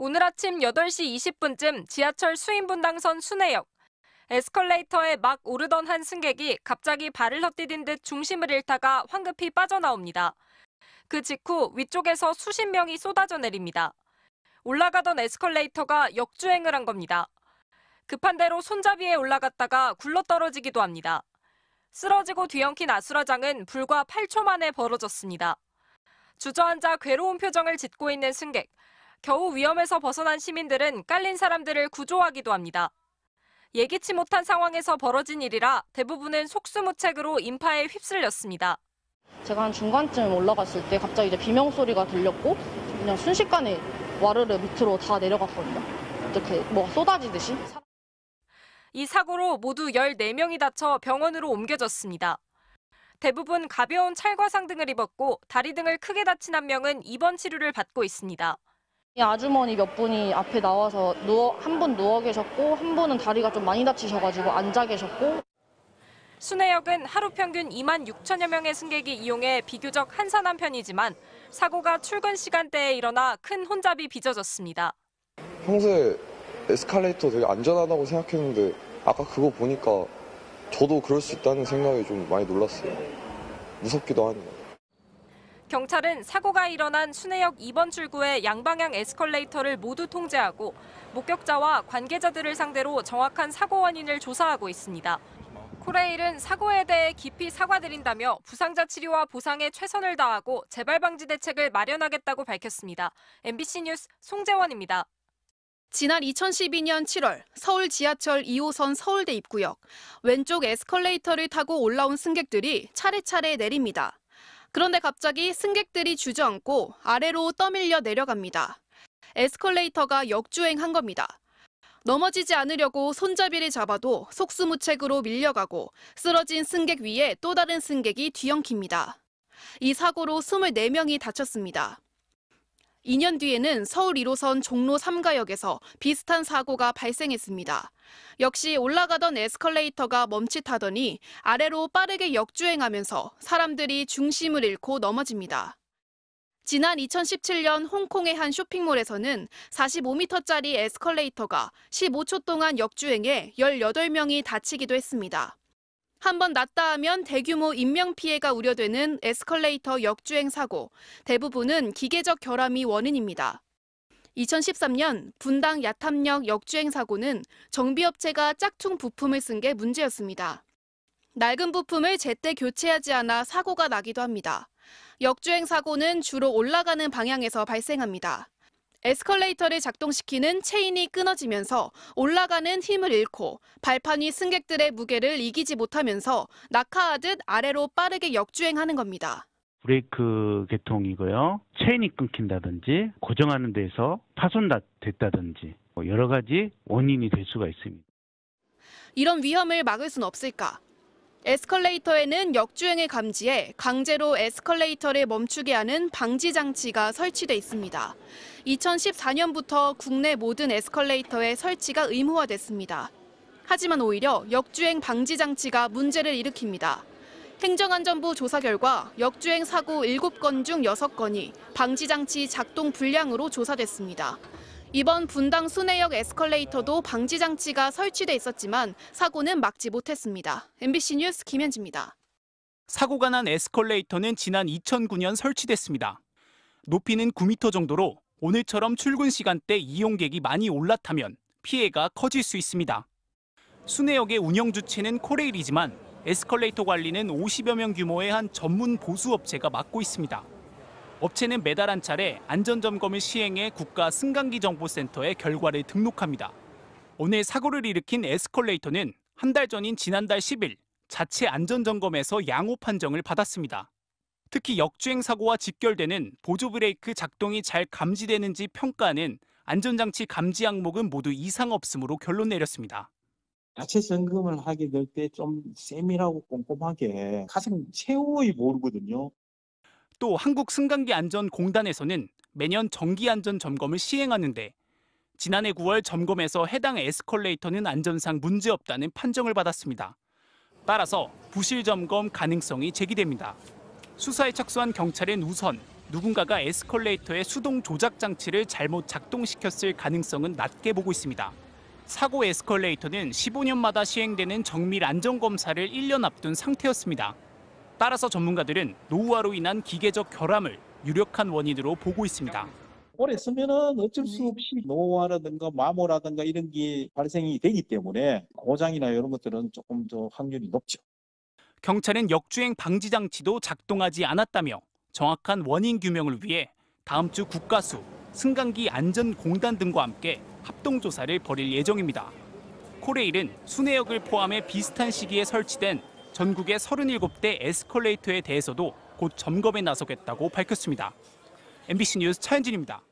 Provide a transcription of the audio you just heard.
오늘 아침 8시 20분쯤 지하철 수인분당선 순회역. 에스컬레이터에 막 오르던 한 승객이 갑자기 발을 헛디딘 듯 중심을 잃다가 황급히 빠져나옵니다. 그 직후 위쪽에서 수십 명이 쏟아져 내립니다. 올라가던 에스컬레이터가 역주행을 한 겁니다. 급한 대로 손잡이에 올라갔다가 굴러떨어지기도 합니다. 쓰러지고 뒤엉킨 아수라장은 불과 8초 만에 벌어졌습니다. 주저앉아 괴로운 표정을 짓고 있는 승객. 겨우 위험에서 벗어난 시민들은 깔린 사람들을 구조하기도 합니다. 예기치 못한 상황에서 벌어진 일이라 대부분은 속수무책으로 인파에 휩쓸렸습니다. 제가 한 중간쯤 올라갔을 때 갑자기 이제 비명 소리가 들렸고 그냥 순식간에 와르르 밑으로 다 내려갔거든요. 이렇게 뭐가 쏟아지듯이. 이 사고로 모두 14명이 다쳐 병원으로 옮겨졌습니다. 대부분 가벼운 찰과상 등을 입었고 다리 등을 크게 다친 한 명은 입원 치료를 받고 있습니다. 이 아주머니 몇 분이 앞에 나와서 한 분 누워 계셨고 한 분은 다리가 좀 많이 다치셔가지고 앉아 계셨고. 순회역은 하루 평균 2만 6천여 명의 승객이 이용해 비교적 한산한 편이지만 사고가 출근 시간대에 일어나 큰 혼잡이 빚어졌습니다. 평소에 에스컬레이터 되게 안전하다고 생각했는데 아까 그거 보니까 저도 그럴 수 있다는 생각이 좀 많이 놀랐어요. 무섭기도 하네요. 경찰은 사고가 일어난 순회역 2번 출구의 양방향 에스컬레이터를 모두 통제하고 목격자와 관계자들을 상대로 정확한 사고 원인을 조사하고 있습니다. 코레일은 사고에 대해 깊이 사과드린다며 부상자 치료와 보상에 최선을 다하고 재발 방지 대책을 마련하겠다고 밝혔습니다. MBC 뉴스 송재원입니다. 지난 2012년 7월 서울 지하철 2호선 서울대 입구역 왼쪽 에스컬레이터를 타고 올라온 승객들이 차례차례 내립니다. 그런데 갑자기 승객들이 주저앉고 아래로 떠밀려 내려갑니다. 에스컬레이터가 역주행한 겁니다. 넘어지지 않으려고 손잡이를 잡아도 속수무책으로 밀려가고 쓰러진 승객 위에 또 다른 승객이 뒤엉킵니다. 이 사고로 24명이 다쳤습니다. 2년 뒤에는 서울 1호선 종로 3가역에서 비슷한 사고가 발생했습니다. 역시 올라가던 에스컬레이터가 멈칫하더니 아래로 빠르게 역주행하면서 사람들이 중심을 잃고 넘어집니다. 지난 2017년 홍콩의 한 쇼핑몰에서는 45m짜리 에스컬레이터가 15초 동안 역주행해 18명이 다치기도 했습니다. 한번 났다 하면 대규모 인명피해가 우려되는 에스컬레이터 역주행 사고, 대부분은 기계적 결함이 원인입니다. 2013년 분당 야탐역 역주행 사고는 정비업체가 짝퉁 부품을 쓴 게 문제였습니다. 낡은 부품을 제때 교체하지 않아 사고가 나기도 합니다. 역주행 사고는 주로 올라가는 방향에서 발생합니다. 에스컬레이터를 작동시키는 체인이 끊어지면서 올라가는 힘을 잃고 발판이 승객들의 무게를 이기지 못하면서 낙하하듯 아래로 빠르게 역주행하는 겁니다. 브레이크 계통이고요. 체인이 끊긴다든지 고정하는 데서 파손됐다든지 여러 가지 원인이 될 수가 있습니다. 이런 위험을 막을 수는 없을까? 에스컬레이터에는 역주행을 감지해 강제로 에스컬레이터를 멈추게 하는 방지 장치가 설치돼 있습니다. 2014년부터 국내 모든 에스컬레이터에 설치가 의무화됐습니다. 하지만 오히려 역주행 방지 장치가 문제를 일으킵니다. 행정안전부 조사 결과 역주행 사고 7건 중 6건이 방지 장치 작동 불량으로 조사됐습니다. 이번 분당 순회역 에스컬레이터도 방지 장치가 설치돼 있었지만 사고는 막지 못했습니다. MBC 뉴스 김현지입니다. 사고가 난 에스컬레이터는 지난 2009년 설치됐습니다. 높이는 9m 정도로 오늘처럼 출근 시간대 이용객이 많이 올라타면 피해가 커질 수 있습니다. 순회역의 운영 주체는 코레일이지만 에스컬레이터 관리는 50여 명 규모의 한 전문 보수업체가 맡고 있습니다. 업체는 매달 한 차례 안전점검을 시행해 국가 승강기정보센터에 결과를 등록합니다. 오늘 사고를 일으킨 에스컬레이터는 한 달 전인 지난달 10일 자체 안전점검에서 양호 판정을 받았습니다. 특히 역주행 사고와 직결되는 보조 브레이크 작동이 잘 감지되는지 평가하는 안전장치 감지 항목은 모두 이상 없음으로 결론 내렸습니다. 자체 점검을 하게 될 때 좀 세밀하고 꼼꼼하게 가장 최후의 모르거든요. 또 한국승강기안전공단에서는 매년 정기안전 점검을 시행하는데 지난해 9월 점검에서 해당 에스컬레이터는 안전상 문제없다는 판정을 받았습니다. 따라서 부실 점검 가능성이 제기됩니다. 수사에 착수한 경찰은 우선 누군가가 에스컬레이터의 수동 조작 장치를 잘못 작동시켰을 가능성은 낮게 보고 있습니다. 사고 에스컬레이터는 15년마다 시행되는 정밀 안전검사를 1년 앞둔 상태였습니다. 따라서 전문가들은 노후화로 인한 기계적 결함을 유력한 원인으로 보고 있습니다. 오래 쓰면은 어쩔 수 없이 노화라든가 마모라든가 이런 게 발생이 되기 때문에 고장이나 이런 것들은 조금 더 확률이 높죠. 경찰은 역주행 방지 장치도 작동하지 않았다며 정확한 원인 규명을 위해 다음 주 국가수, 승강기 안전공단 등과 함께 합동조사를 벌일 예정입니다. 코레일은 순회역을 포함해 비슷한 시기에 설치된 전국의 37대 에스컬레이터에 대해서도 곧 점검에 나서겠다고 밝혔습니다. MBC 뉴스 차현진입니다.